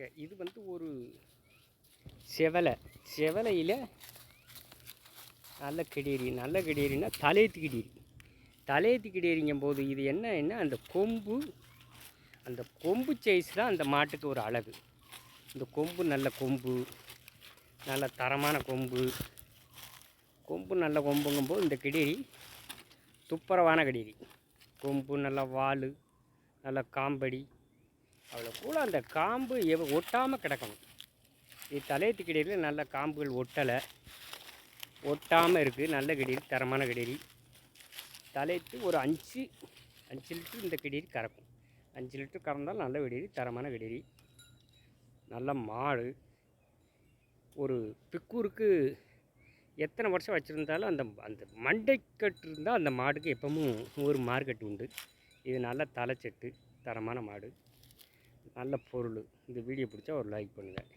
Okay, இது வந்து ஒரு செவலை. செவலையில் நல்ல கிடேரினா தலையத்து கிடேரி. தலையத்து கிடேரிங்கும் போது இது என்ன அந்த கொம்பு சைஸ் தான் அந்த மாட்டுக்கு ஒரு அழகு. இந்த கொம்பு நல்ல தரமான கொம்பு நல்ல கொம்புங்கும்போது இந்த கிடேரி துப்புரவான கிடேரி. கொம்பு நல்ல வால், நல்ல காம்படி, அவ்வளோ கூட அந்த காம்பு ஒட்டாமல் கிடக்கணும். இது தலையத்து கிடேரியில் நல்ல காம்புகள் ஒட்டாமல் இருக்குது. நல்ல கிடேரி, தரமான கிடேரி. தலையத்து ஒரு 5 லிட்டர் இந்த கிடேரி கறக்கும். 5 லிட்டர் கறந்தாலும் நல்ல கிடேரி, தரமான கிடேரி. நல்ல மாடு. ஒரு பிக்கூருக்கு எத்தனை வருஷம் வச்சுருந்தாலும் அந்த அந்த மண்டைக்கட்டு இருந்தால் அந்த மாடுக்கு எப்பவும் ஒரு மார்க்கெட்டு உண்டு. இது நல்ல தலைச்செட்டு, தரமான மாடு, நல்ல பொருள். இந்த வீடியோ பிடிச்சா ஒரு லைக் பண்ணுங்கள்.